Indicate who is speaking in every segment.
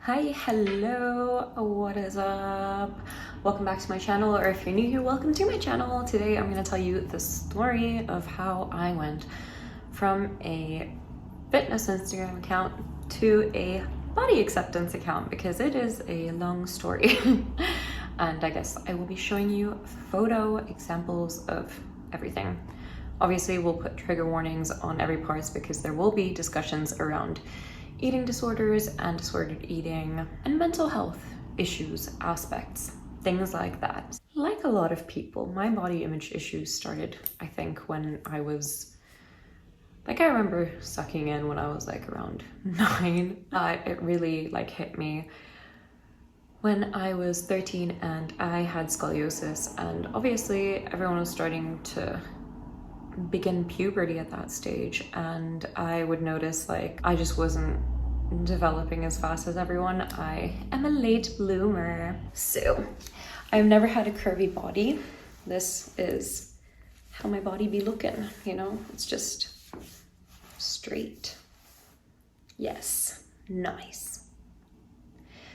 Speaker 1: Hi, hello, what is up? Welcome back to my channel, or if you're new here, welcome to my channel. Today I'm going to tell you the story of how I went from a fitness Instagram account to a body acceptance account, because it is a long story. And I guess I will be showing you photo examples of everything. Obviously, we'll put trigger warnings on every part because there will be discussions around eating disorders and disordered eating and mental health issues, aspects, things like that. Like a lot of people, my body image issues started, I think, when I was, I remember sucking in when I was around 9. It really hit me when I was 13 and I had scoliosis, and obviously everyone was starting to begin puberty at that stage, and I would notice I just wasn't developing as fast as everyone. I am a late bloomer. So I've never had a curvy body. This is how my body be looking, it's just straight. Yes, nice.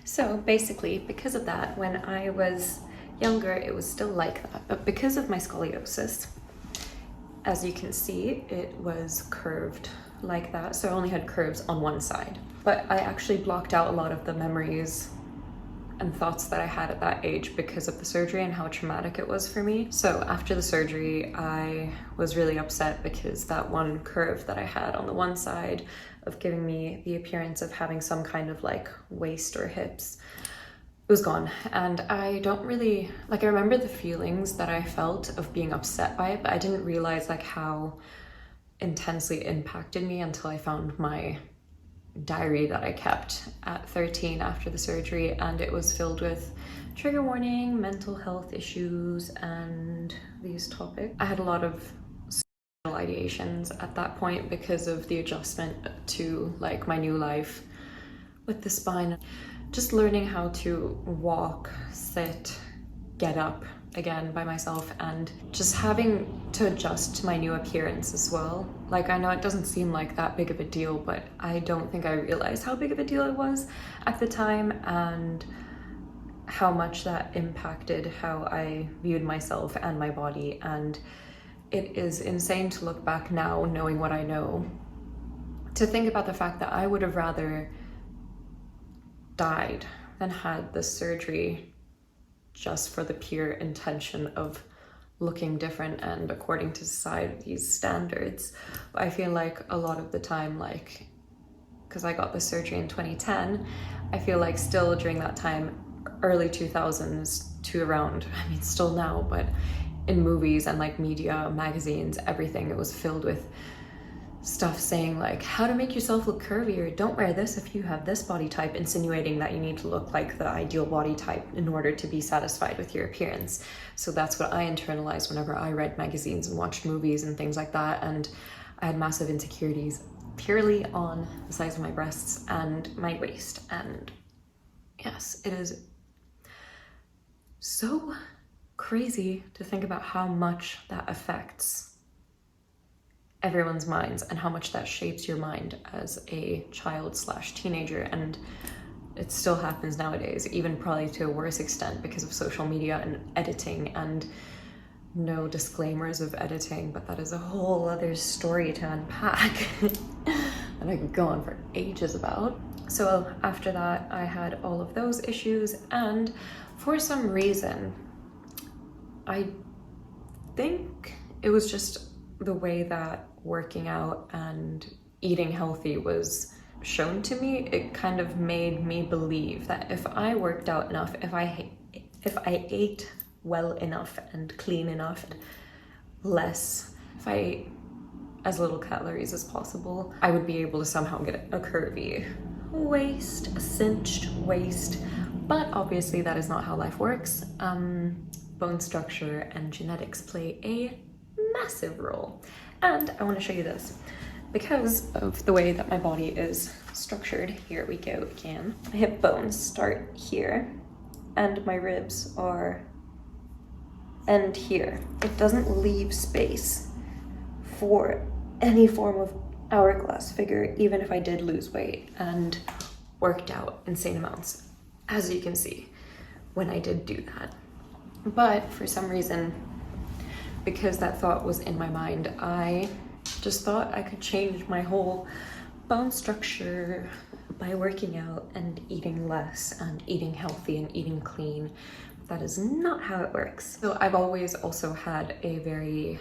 Speaker 1: So basically, because of that, when I was younger, it was still like that, but because of my scoliosis, as you can see, it was curved like that. So I only had curves on one side. But I actually blocked out a lot of the memories and thoughts that I had at that age because of the surgery and how traumatic it was for me. So after the surgery, I was really upset because that one curve that I had on the one side of giving me the appearance of having some kind of waist or hips, it was gone. And I don't really, I remember the feelings that I felt of being upset by it, but I didn't realize how intensely it impacted me until I found my diary that I kept at 13 after the surgery, and it was filled with trigger warning, mental health issues, and these topics. I had a lot of suicidal ideations at that point because of the adjustment to my new life with the spine. Just learning how to walk, sit, get up again by myself, and just having to adjust to my new appearance as well. I know it doesn't seem like that big of a deal, but I don't think I realized how big of a deal it was at the time and how much that impacted how I viewed myself and my body. And it is insane to look back now, knowing what I know, to think about the fact that I would have rather died than had this surgery just for the pure intention of looking different and according to society's standards. But I feel a lot of the time, because I got the surgery in 2010, I feel still during that time, early 2000s to around, still now, but in movies and media, magazines, everything, it was filled with stuff saying how to make yourself look curvier, don't wear this if you have this body type, insinuating that you need to look like the ideal body type in order to be satisfied with your appearance. So that's what I internalized whenever I read magazines and watched movies and things like that, and I had massive insecurities purely on the size of my breasts and my waist. And yes, it is so crazy to think about how much that affects everyone's minds and how much that shapes your mind as a child/teenager. And it still happens nowadays, even probably to a worse extent because of social media and editing, and no disclaimers of editing, but that is a whole other story to unpack that I could go on for ages about. So after that, I had all of those issues, and for some reason, I think it was just the way that working out and eating healthy was shown to me. It kind of made me believe that if I worked out enough, if I ate well enough and clean enough, if I ate as little calories as possible, I would be able to somehow get a curvy waist, a cinched waist. But obviously that is not how life works. Bone structure and genetics play a massive role. And I want to show you this. Because of the way that my body is structured, here we go again. My hip bones start here, and my ribs end here. It doesn't leave space for any form of hourglass figure, even if I did lose weight. And worked out insane amounts, as you can see, when I did do that. But for some reason, because that thought was in my mind, I just thought I could change my whole bone structure by working out and eating less and eating healthy and eating clean. That is not how it works. So I've always also had a very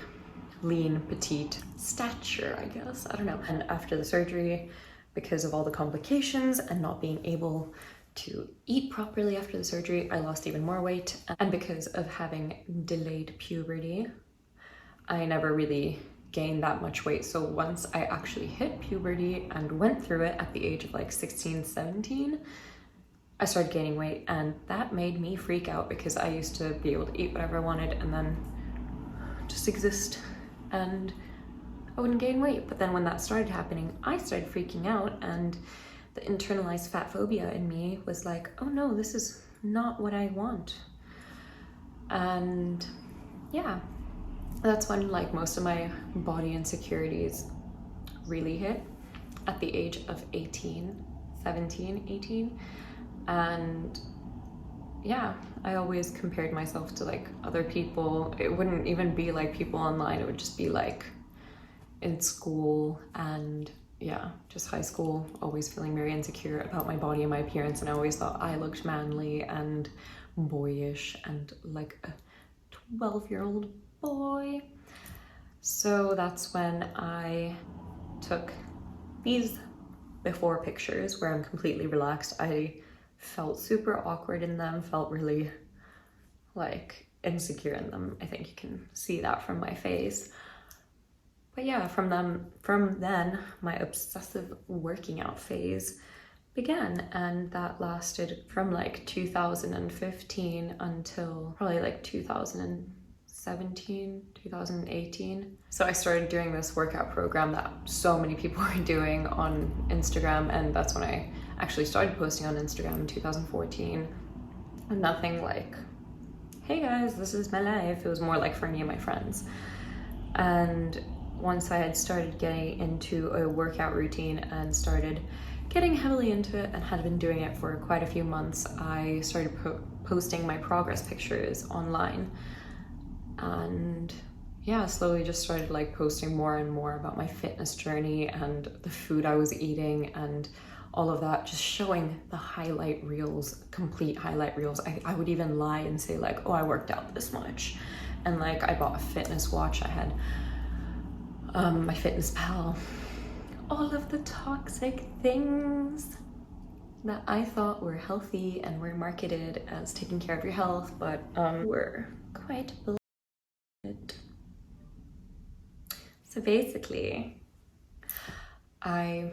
Speaker 1: lean, petite stature, I guess. I don't know. And after the surgery, because of all the complications and not being able to eat properly after the surgery, I lost even more weight. And because of having delayed puberty, I never really gained that much weight. So once I actually hit puberty and went through it at the age of like 16, 17, I started gaining weight, and that made me freak out because I used to be able to eat whatever I wanted and then just exist and I wouldn't gain weight. But then when that started happening, I started freaking out, and the internalized fat phobia in me was like, oh no, this is not what I want. And yeah, that's when like most of my body insecurities really hit, at the age of 17, 18. And yeah, I always compared myself to like other people. It wouldn't even be like people online, it would just be like in school, and yeah, just high school, always feeling very insecure about my body and my appearance. And I always thought I looked manly and boyish and like a 12-year-old boy. So that's when I took these before pictures where I'm completely relaxed. I felt super awkward in them, felt really like insecure in them. I think you can see that from my face. But yeah, from then, my obsessive working out phase began, and that lasted from like 2015 until probably like 2017, 2018. So I started doing this workout program that so many people were doing on Instagram, and that's when I actually started posting on Instagram in 2014. And nothing like, hey guys, this is my life. It was more like for me and my friends. And once I had started getting into a workout routine and started getting heavily into it and had been doing it for quite a few months, I started posting my progress pictures online. And yeah, slowly just started like posting more and more about my fitness journey and the food I was eating and all of that, just showing the highlight reels, complete highlight reels. I would even lie and say like, oh, I worked out this much. And like I bought a fitness watch, I had my Fitness Pal, all of the toxic things that I thought were healthy and were marketed as taking care of your health, but were quite bullshit. So basically, I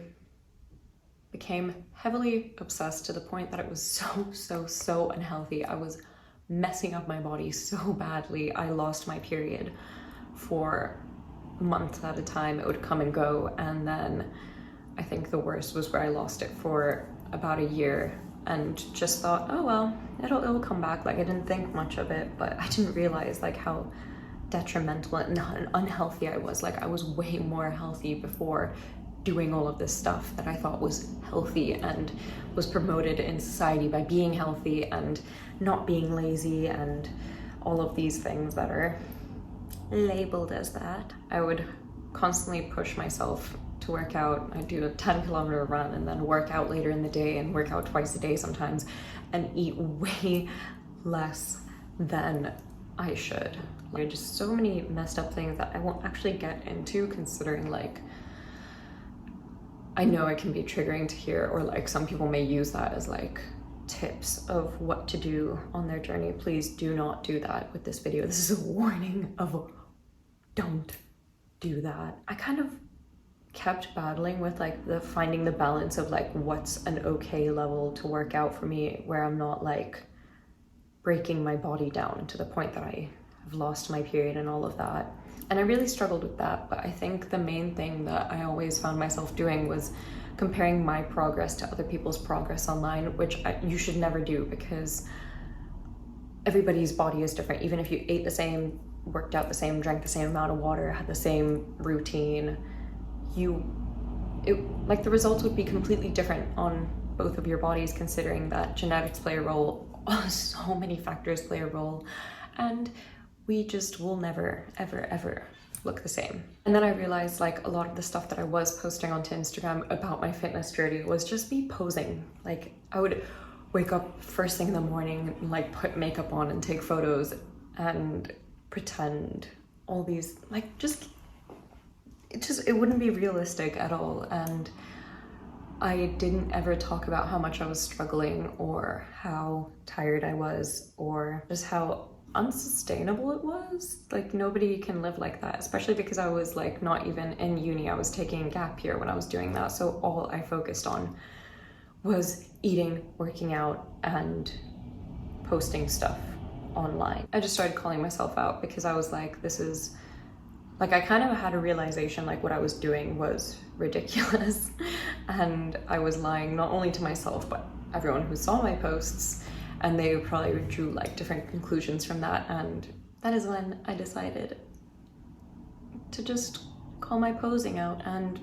Speaker 1: became heavily obsessed to the point that it was so unhealthy. I was messing up my body so badly. I lost my period for months at a time. It would come and go, and then I think the worst was where I lost it for about a year and just thought, oh well, it'll come back. Like I didn't think much of it, but I didn't realize like how detrimental and unhealthy I was. Like I was way more healthy before doing all of this stuff that I thought was healthy and was promoted in society by being healthy and not being lazy and all of these things that are labeled as that. I would constantly push myself to work out. I'd do a 10-kilometer run and then work out later in the day and work out twice a day sometimes and eat way less than I should. Like, just so many messed up things that I won't actually get into, considering like I know it can be triggering to hear, or like some people may use that as like tips of what to do on their journey. Please do not do that with this video. This is a warning of don't do that. I kind of kept battling with like finding the balance of like what's an okay level to work out for me, where I'm not like breaking my body down to the point that I have lost my period and all of that. And I really struggled with that, but I think the main thing that I always found myself doing was comparing my progress to other people's progress online, which you should never do, because everybody's body is different. Even if you ate the same, worked out the same, drank the same amount of water, had the same routine, like the results would be completely different on both of your bodies, considering that genetics play a role, so many factors play a role, and we just will never, ever, ever look the same. And then I realized like a lot of the stuff that I was posting onto Instagram about my fitness journey was just me posing. Like I would wake up first thing in the morning, like put makeup on and take photos and pretend all these, like it wouldn't be realistic at all. And I didn't ever talk about how much I was struggling or how tired I was or just how unsustainable it was. Like nobody can live like that, especially because I was like not even in uni. I was taking a gap year when I was doing that, so all I focused on was eating, working out, and posting stuff online. I just started calling myself out because I was like, this is like, I kind of had a realization like what I was doing was ridiculous and I was lying not only to myself but everyone who saw my posts, and they probably drew like different conclusions from that. And that is when I decided to just call my posing out and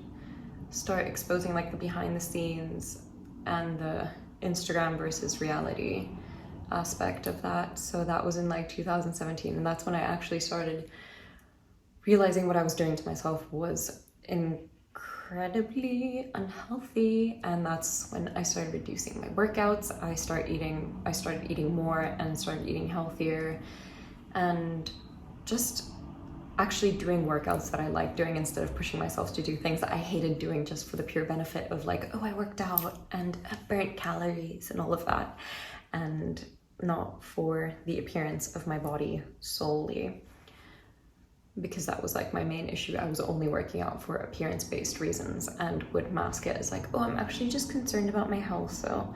Speaker 1: start exposing like the behind the scenes and the Instagram versus reality aspect of that. So that was in like 2017, and that's when I actually started realizing what I was doing to myself was incredibly unhealthy. And that's when I started reducing my workouts. I started eating more and started eating healthier, and just actually doing workouts that I like doing instead of pushing myself to do things that I hated doing just for the pure benefit of like, oh, I worked out and I burnt calories and all of that, and not for the appearance of my body solely, because that was like my main issue. I was only working out for appearance-based reasons and would mask it as like, oh, I'm actually just concerned about my health. So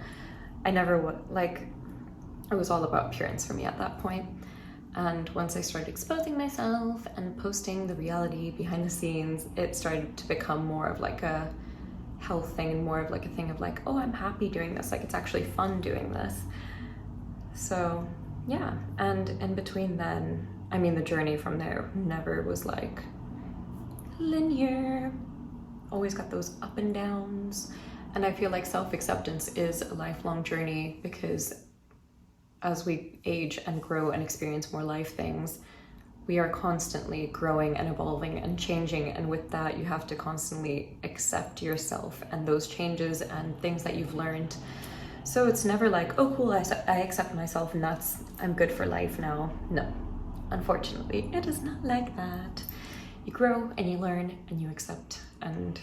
Speaker 1: I never would, like, it was all about appearance for me at that point. And once I started exposing myself and posting the reality behind the scenes, it started to become more of like a health thing and more of like a thing of like, oh, I'm happy doing this. Like it's actually fun doing this. So yeah, and in between then, I mean, the journey from there never was like linear, always got those up and downs. And I feel like self-acceptance is a lifelong journey, because as we age and grow and experience more life things, we are constantly growing and evolving and changing. And with that, you have to constantly accept yourself and those changes and things that you've learned. So it's never like, oh cool, I accept myself and I'm good for life now. No, unfortunately, it is not like that. You grow and you learn and you accept, and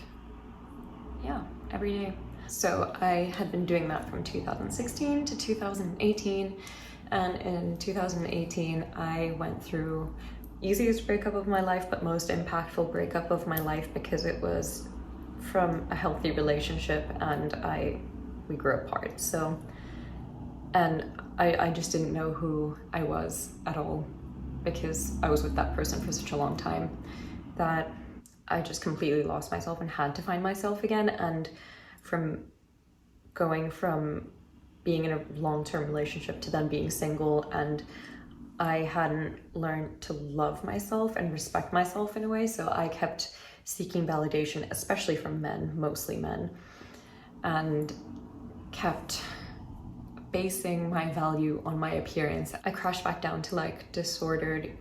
Speaker 1: yeah, every day. So I had been doing that from 2016 to 2018, and in 2018 I went through easiest breakup of my life but most impactful breakup of my life, because it was from a healthy relationship and we grew apart. So, and I just didn't know who I was at all, because I was with that person for such a long time that I just completely lost myself and had to find myself again. And from going from being in a long-term relationship to then being single, and I hadn't learned to love myself and respect myself in a way, so I kept seeking validation, especially from men, mostly men, and kept basing my value on my appearance. I crashed back down to like disordered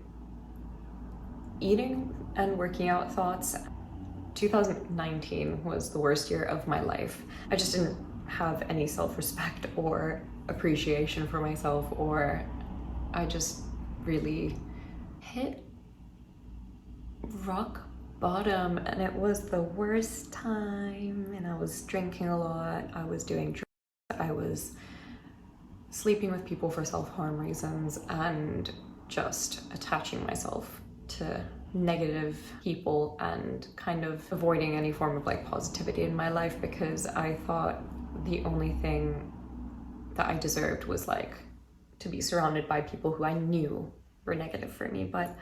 Speaker 1: eating and working out thoughts. 2019 was the worst year of my life. I just didn't have any self-respect or appreciation for myself, or I just really hit rock bottom, and it was the worst time. And I was drinking a lot, I was doing drugs, I was sleeping with people for self-harm reasons, and just attaching myself to negative people and kind of avoiding any form of like positivity in my life, because I thought the only thing that I deserved was like to be surrounded by people who I knew were negative for me, but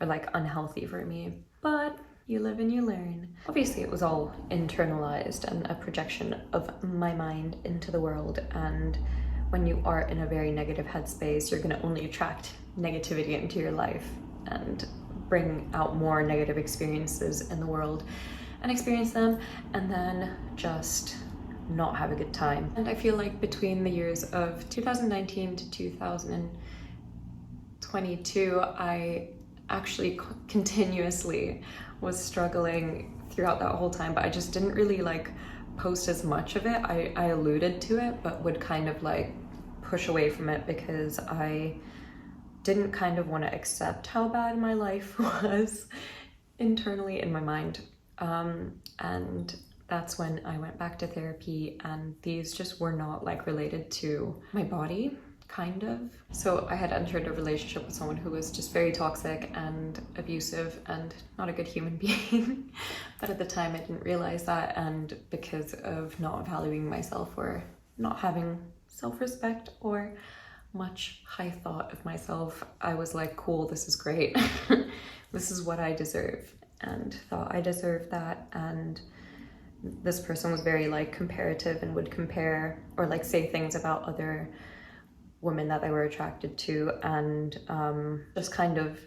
Speaker 1: or like unhealthy for me. But you live and you learn. Obviously it was all internalized and a projection of my mind into the world, and when you are in a very negative headspace, you're gonna only attract negativity into your life and bring out more negative experiences in the world and experience them, and then just not have a good time. And I feel like between the years of 2019 to 2022, I actually continuously was struggling throughout that whole time, but I just didn't really like post as much of it. I alluded to it, but would kind of like push away from it because I didn't kind of want to accept how bad my life was internally in my mind. And that's when I went back to therapy, and these just were not like related to my body, kind of. So I had entered a relationship with someone who was just very toxic and abusive and not a good human being. But at the time I didn't realize that, and because of not valuing myself or not having self-respect or much high thought of myself, I was like, cool, this is great. This is what I deserve, and thought I deserved that. And this person was very like comparative and would compare or like say things about other women that they were attracted to, and just kind of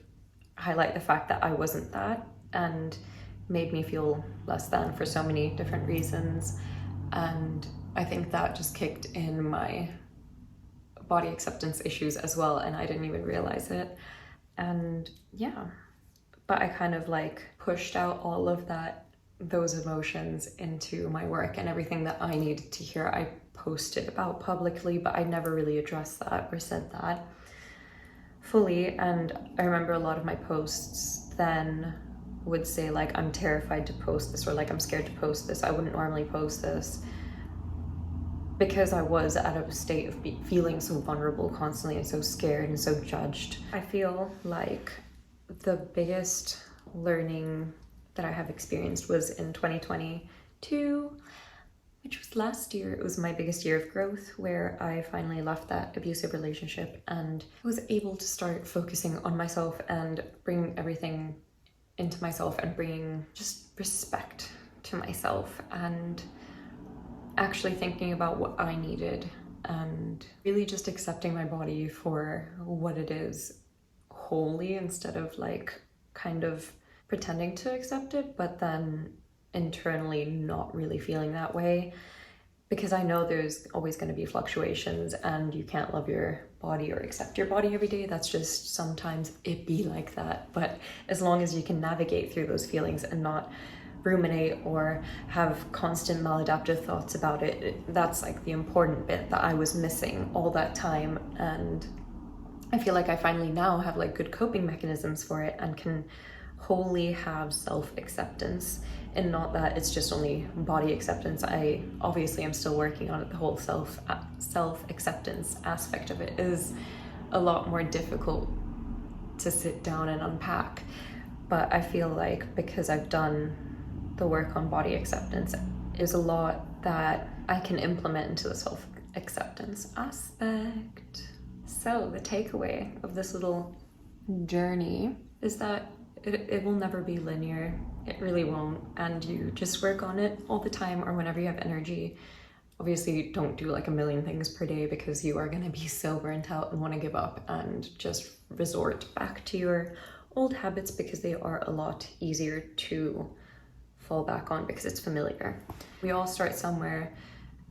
Speaker 1: highlight the fact that I wasn't that, and made me feel less than for so many different reasons. And I think that just kicked in my body acceptance issues as well, and I didn't even realize it. And yeah, but I kind of like pushed out all of those emotions into my work, and everything that I needed to hear I posted about publicly, but I never really addressed that or said that fully. And I remember a lot of my posts then would say like, I'm terrified to post this, or like, I'm scared to post this, I wouldn't normally post this, because I was at a state of feeling so vulnerable constantly and so scared and so judged. I feel like the biggest learning that I have experienced was in 2022, which was last year. It was my biggest year of growth, where I finally left that abusive relationship and was able to start focusing on myself and bring everything into myself, and bringing just respect to myself, and actually thinking about what I needed, and really just accepting my body for what it is wholly, instead of like kind of pretending to accept it, but then internally not really feeling that way, because I know there's always going to be fluctuations, and you can't love your body or accept your body every day. That's just, sometimes it be like that. But as long as you can navigate through those feelings and not ruminate or have constant maladaptive thoughts about it, that's like the important bit that I was missing all that time. And I feel like I finally now have like good coping mechanisms for it, and can wholly have self-acceptance, and not that it's just only body acceptance. I obviously am still working on it. The whole self-acceptance aspect of it is a lot more difficult to sit down and unpack, but I feel like because I've done the work on body acceptance, is a lot that I can implement into the self-acceptance aspect. So the takeaway of this little journey is that it will never be linear. It really won't. And you just work on it all the time, or whenever you have energy. Obviously, don't do like a million things per day, because you are going to be so burnt out and want to give up and just resort back to your old habits, because they are a lot easier to fall back on because it's familiar. We all start somewhere.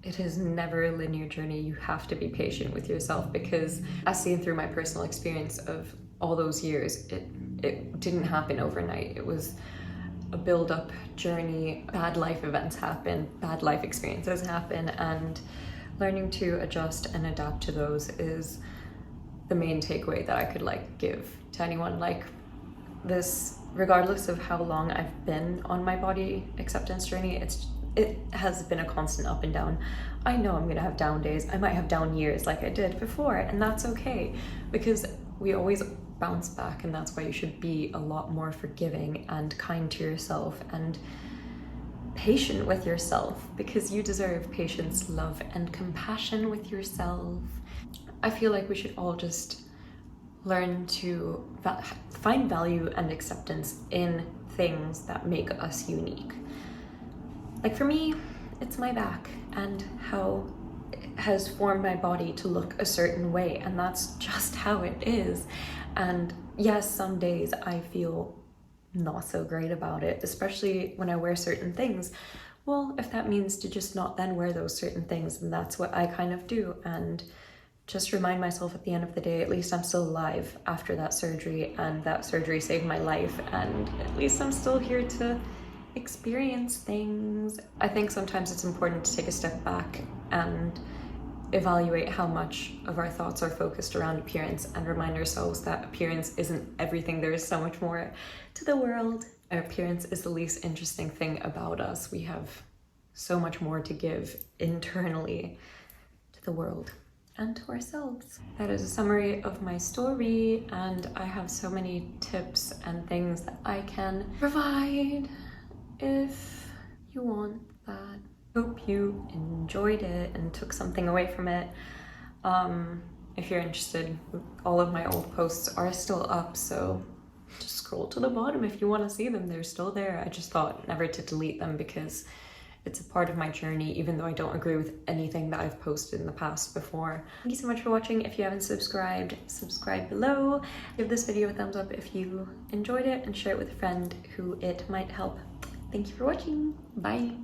Speaker 1: It is never a linear journey. You have to be patient with yourself, because as seen through my personal experience of all those years, it didn't happen overnight. It was a build-up journey. Bad life events happen, bad life experiences happen, and learning to adjust and adapt to those is the main takeaway that I could like give to anyone. Like this, regardless of how long I've been on my body acceptance journey, it has been a constant up and down. I know I'm gonna have down days. I might have down years like I did before, and that's okay, because we always bounce back. And that's why you should be a lot more forgiving and kind to yourself, and patient with yourself, because you deserve patience, love, and compassion with yourself. I feel like we should all just learn to find value and acceptance in things that make us unique. Like for me, it's my back and how it has formed my body to look a certain way, and that's just how it is. And yes, some days I feel not so great about it, especially when I wear certain things, well, if that means to just not then wear those certain things, then that's what I kind of do. And just remind myself at the end of the day, at least I'm still alive after that surgery, and that surgery saved my life, and at least I'm still here to experience things. I think sometimes it's important to take a step back and evaluate how much of our thoughts are focused around appearance, and remind ourselves that appearance isn't everything. There is so much more to the world. Our appearance is the least interesting thing about us. We have so much more to give internally to the world and to ourselves. That is a summary of my story, and I have so many tips and things that I can provide if you want that. Hope you enjoyed it and took something away from it. If you're interested, all of my old posts are still up, so just scroll to the bottom if you want to see them. They're still there. I just thought never to delete them because it's a part of my journey, even though I don't agree with anything that I've posted in the past before. Thank you so much for watching. If you haven't subscribed, subscribe below. Give this video a thumbs up if you enjoyed it, and share it with a friend who it might help. Thank you for watching. Bye.